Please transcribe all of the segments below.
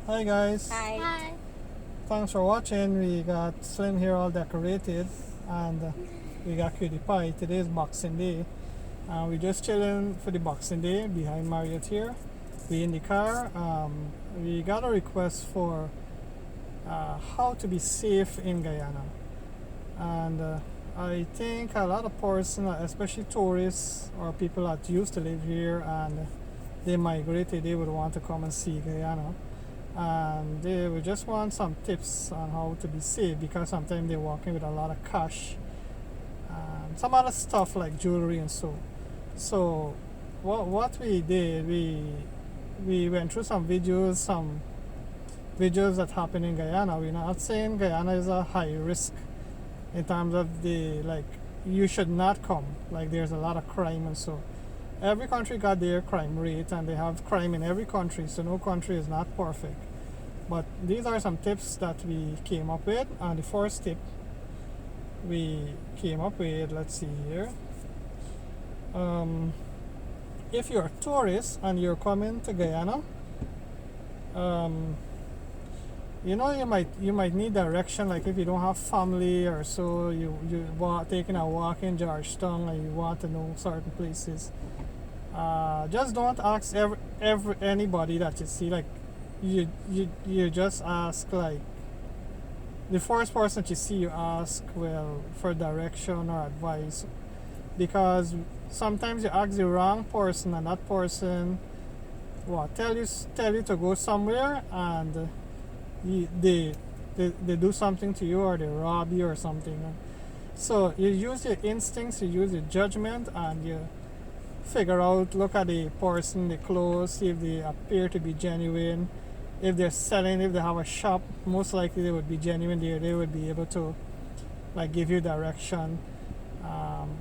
Hi guys. Hi. Hi. Thanks for watching. We got Slim here all decorated and we got Cutie Pie. Today is Boxing Day. We're just chilling for the Boxing Day behind Marriott here. We in the car. We got a request for how to be safe in Guyana. And I think a lot of persons, especially tourists or people that used to live here and they migrated, they would want to come and see Guyana. And they would just want some tips on how to be safe because sometimes they're walking with a lot of cash and some other stuff like jewelry and so. So what we did, we went through some videos that happen in Guyana. We're not saying Guyana is a high risk in terms of the like you should not come. Like there's a lot of crime and so. Every country got their crime rate and they have crime in every country, so no country is not perfect. But these are some tips that we came up with. And the first tip we came up with, let's see here. If you're a tourist and you're coming to Guyana, you know you might need direction. Like if you don't have family or so, you taking a walk in Georgetown and you want to know certain places. Just don't ask anybody that you see. Like you just ask like the first person that you see. You ask for direction or advice because sometimes you ask the wrong person and that person tell you to go somewhere and they do something to you or they rob you or something. So you use your instincts, you use your judgment, and you figure out, look at the person, the clothes, see if they appear to be genuine. If they're selling, if they have a shop, most likely they would be genuine. They would be able to like give you direction.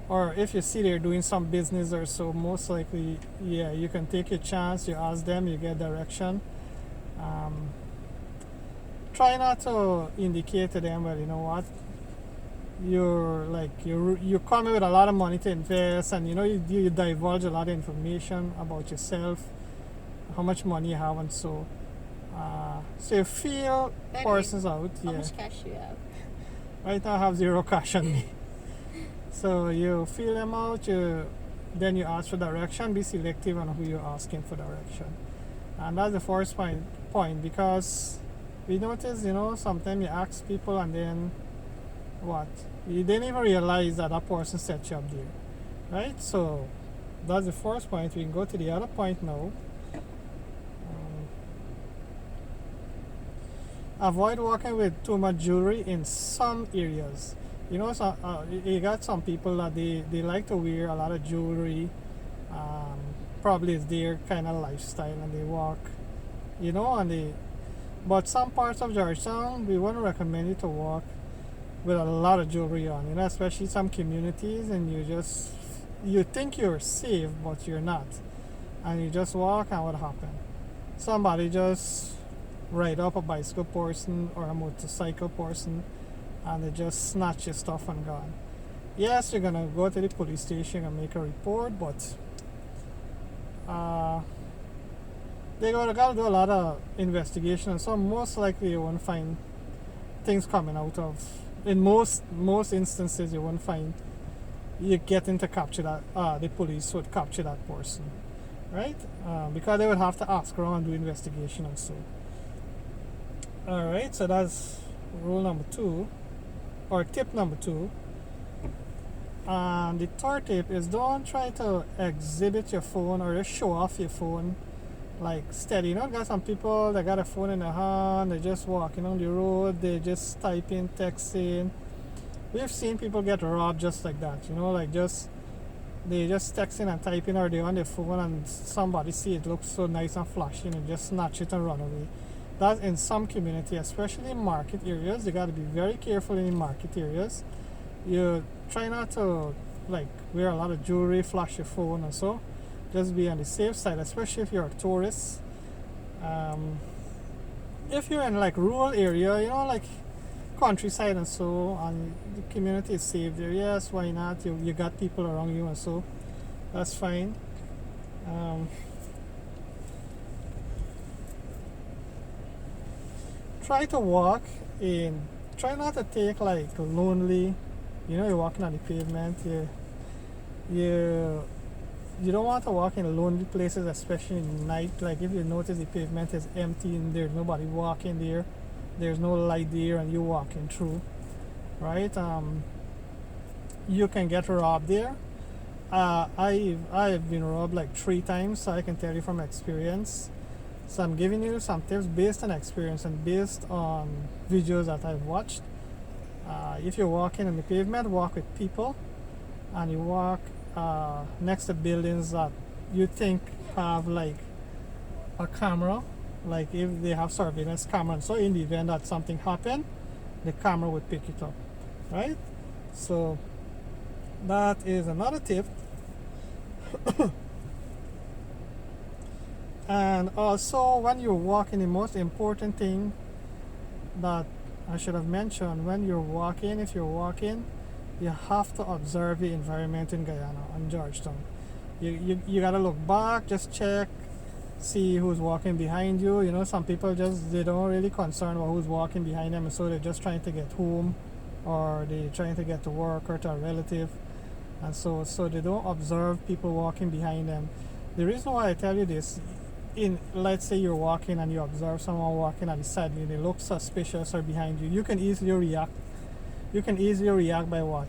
Or if you see they're doing some business or so, most likely, yeah, you can take your chance. You ask them, you get direction. Try not to indicate to them, well, you know what, you're coming with a lot of money to invest, and you divulge a lot of information about yourself, how much money you have, and so you feel persons out. How Yeah, much cash you have? right now I have zero cash on me. So you feel them out, then you ask for direction. Be selective on who you're asking for direction, and that's the first point because we notice, sometimes you ask people and then you didn't even realize that person set you up there, right? So that's the first point. We can go to the other point now. Avoid walking with too much jewelry in some areas. You got some people that they like to wear a lot of jewelry. Probably it's their kind of lifestyle and they walk, but some parts of Georgetown, we wouldn't recommend you to walk with a lot of jewelry on, especially some communities, and you think you're safe, but you're not. And you just walk, and what happened? Somebody just ride up a bicycle person or a motorcycle person, and they just snatch your stuff and gone. Yes, you're gonna go to the police station and make a report, but they gotta do a lot of investigation, so most likely you won't find things coming out of. In most instances, you won't find you getting to capture that. The police would capture that person, right? Because they would have to ask around and do investigation and so. All right, so that's rule number 2, or tip number 2. And the third tip is don't try to exhibit your phone or just show off your phone like steady. Got some people that got a phone in their hand, they're just walking on the road, they just typing, texting. We've seen people get robbed just like that, they just texting and typing, or they're on their phone and somebody see it looks so nice and flashy and just snatch it and run away. That's in some community, especially in market areas. You got to be very careful in market areas. You try not to wear a lot of jewelry, flash your phone and so. Just be on the safe side, especially if you're a tourist. If you're in rural area, countryside and so, and the community is safe there, yes, why not? You got people around you and so, that's fine. try to walk in, try not to take like lonely, you're walking on the pavement, you you don't want to walk in lonely places, especially in the night. Like if you notice the pavement is empty and there's nobody walking there, there's no light there, and you're walking through, right? You can get robbed there. I've been robbed like 3 times, so I can tell you from experience. So I'm giving you some tips based on experience and based on videos that I've watched. If you're walking on the pavement, walk with people, and you walk next to buildings that you think have like a camera, like if they have surveillance camera. So in the event that something happened, the camera would pick it up, right? So that is another tip. And also, when you're walking, the most important thing that I should have mentioned, when you're walking, if you're walking, you have to observe the environment in Guyana and Georgetown. You gotta look back, just check, see who's walking behind you. Some people they don't really concern about who's walking behind them, and so they're just trying to get home, or they're trying to get to work or to a relative, and so they don't observe people walking behind them. The reason why I tell you this, let's say you're walking and you observe someone walking at the side of you, they look suspicious or behind you, you can easily react. You can easily react by what?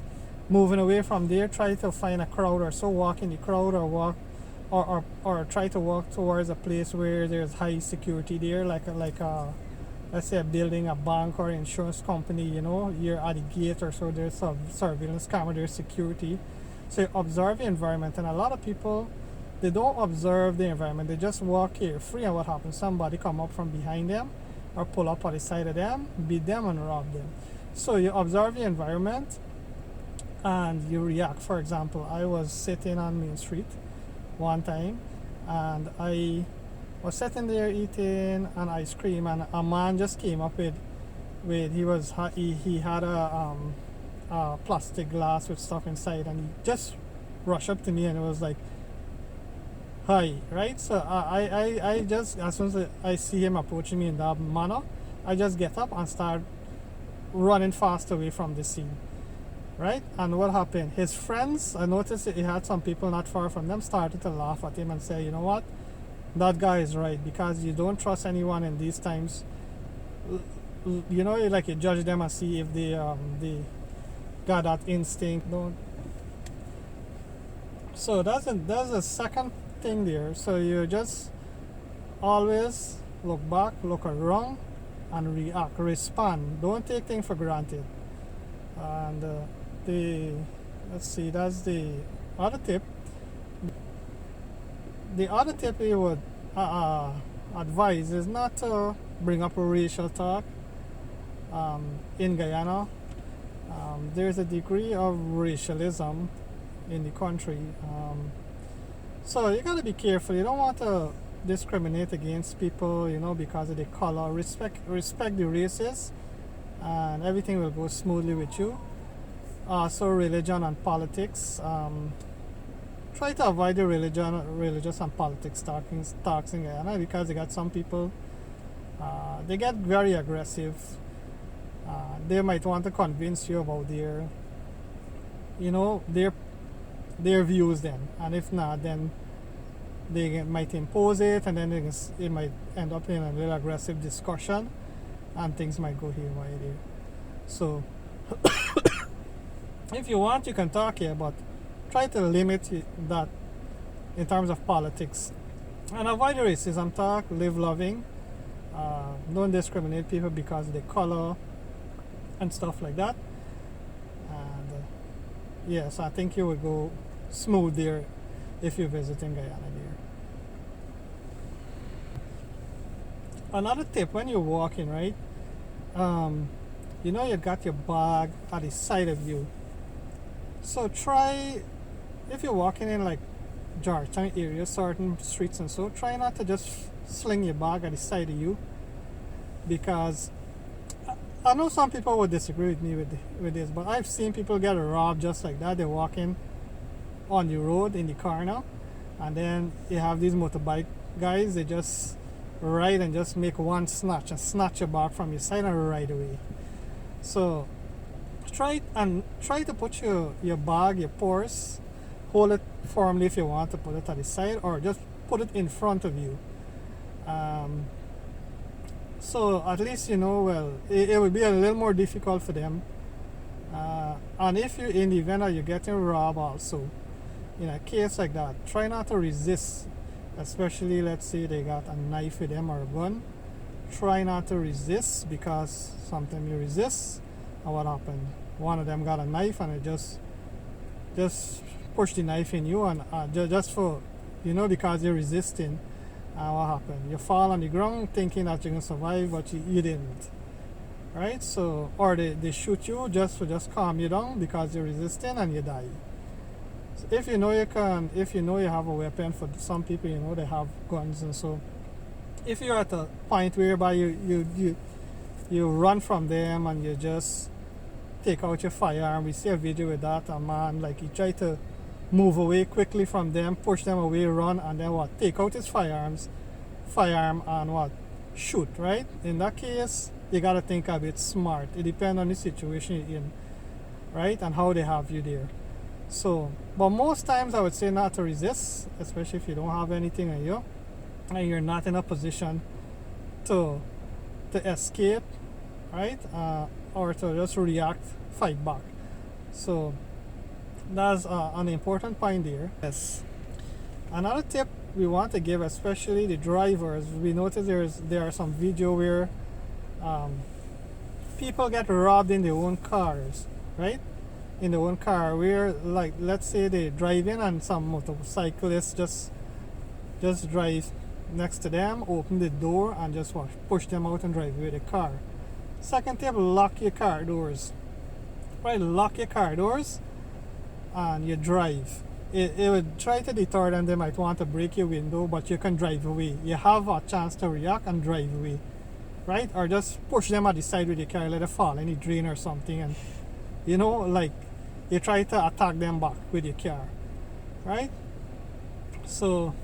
Moving away from there, try to find a crowd, or so walk in the crowd, or walk or try to walk towards a place where there's high security there, like a let's say a building, a bank, or insurance company. You're at the gate, or so there's some surveillance camera, there's security. So you observe the environment, and a lot of people, they don't observe the environment, they just walk carefree, and what happens? Somebody come up from behind them or pull up on the side of them, beat them, and rob them. So you observe the environment and you react. For example, I was sitting on Main Street one time, and I was sitting there eating an ice cream, and a man just came up with he had a plastic glass with stuff inside, and he just rushed up to me, and it was like, hi, right? So I just, as soon as I see him approaching me in that manner, I just get up and start running fast away from the scene, right? And what happened? His friends, I noticed that he had some people not far from them, started to laugh at him and say, you know what, that guy is right, because you don't trust anyone in these times. Like you judge them and see if they got that instinct. Don't. So that's a second thing there. So you just always look back, look around, and react, respond. Don't take things for granted. And let's see, that's the other tip. The other tip we would advise is not to bring up a racial talk. In Guyana, there's a degree of racialism in the country. So you gotta be careful. You don't want to discriminate against people, because of their color. Respect the races, and everything will go smoothly with you. So religion and politics. Try to avoid the religious and politics talks in Guyana, because they got some people. They get very aggressive. They might want to convince you about their views then, and if not, then they might impose it, and then it might end up in a little aggressive discussion, and things might go haywire there. So if you want, you can talk here, but try to limit that in terms of politics, and avoid the racism talk. Live loving. Don't discriminate people because of their color and stuff like that. And yes, I think you will go smooth there if you're visiting Guyana there. Another tip, when you're walking, right? You got your bag at the side of you. So try, if you're walking in like Georgetown area, certain streets and so, try not to just sling your bag at the side of you, because I know some people would disagree with me with this, but I've seen people get robbed just like that. They're walking on the road in the car now, and then you have these motorbike guys. They just right, and just make one snatch and snatch your bag from your side and ride away. So try to put your bag, your purse, hold it firmly if you want to put it at the side, or just put it in front of you. So at least you know, well, it would be a little more difficult for them. And if you're in the event that you're getting robbed also, in a case like that, try not to resist, especially let's say they got a knife with them or a gun. Try not to resist, because sometimes you resist, and what happened? One of them got a knife and it just push the knife in you, and just for, you know, because you're resisting, what happened? You fall on the ground thinking that you're gonna survive, but you didn't, right? So, or they shoot you just to calm you down because you're resisting, and you die. So if you know you have a weapon, for some people, you know, they have guns, and so if you're at a point whereby you run from them and you just take out your firearm. We see a video with that, a man, like, he tried to move away quickly from them, push them away, run, and then what? Take out his firearm and what? Shoot, right? In that case, you gotta think a bit smart. It depends on the situation you're in, right? And how they have you there. So, but most times I would say not to resist, especially if you don't have anything on you and you're not in a position to escape, right? Or to just react, fight back. So that's an important point there. Yes. Another tip we want to give, especially the drivers, we notice there are some video where people get robbed in their own cars, right? In their own car, where, like, let's say they drive in and some motorcyclists just drive next to them, open the door, and just push them out and drive away the car. Second tip, lock your car doors. Right, lock your car doors and you drive. It would try to deter them. They might want to break your window, but you can drive away. You have a chance to react and drive away, right? Or just push them at the side with your car, let it fall in the drain or something, and, you know, like, you try to attack them back with your car, right? So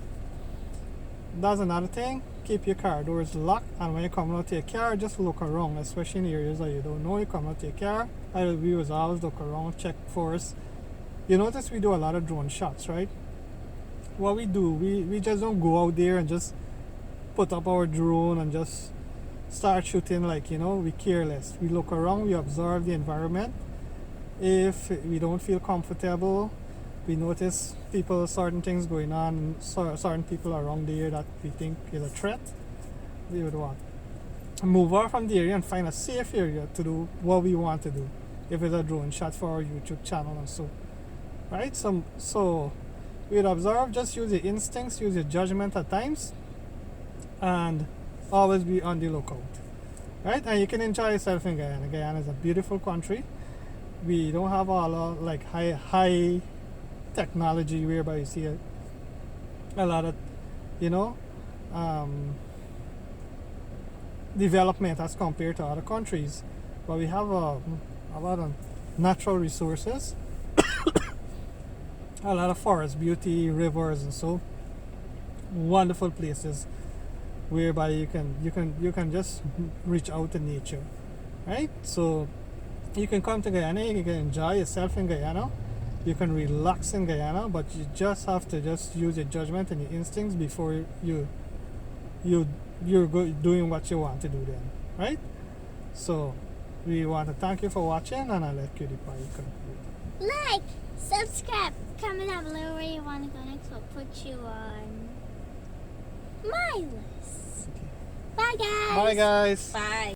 that's another thing. Keep your car doors locked, and when you come out to your car, just look around, especially in areas that you don't know. You come out to your car, I will be always look around, check first. You notice we do a lot of drone shots, right? What we do, we just don't go out there and just put up our drone and just start shooting, like, you know, we careless. We look around, we observe the environment. If we don't feel comfortable, we notice certain things going on, certain people around there that we think is a threat, we would want move off from the area and find a safe area to do what we want to do. If it's a drone shot for our YouTube channel and so, right? So we would observe, just use your instincts, use your judgment at times, and always be on the lookout, right? And you can enjoy yourself in Guyana. Guyana is a beautiful country. We don't have a lot, like, high technology whereby you see a lot of, you know, development as compared to other countries, but we have a lot of natural resources, a lot of forest beauty, rivers, and so wonderful places whereby you can just reach out to nature, right? So you can come to Guyana, you can enjoy yourself in Guyana, you can relax in Guyana, but you just have to just use your judgment and your instincts before you're doing what you want to do then, right? So we want to thank you for watching, and I'll let Cutie Pie conclude. Like, subscribe, comment down below where you want to go next. We'll put you on my list. Okay. Bye, guys. Bye, guys. Bye.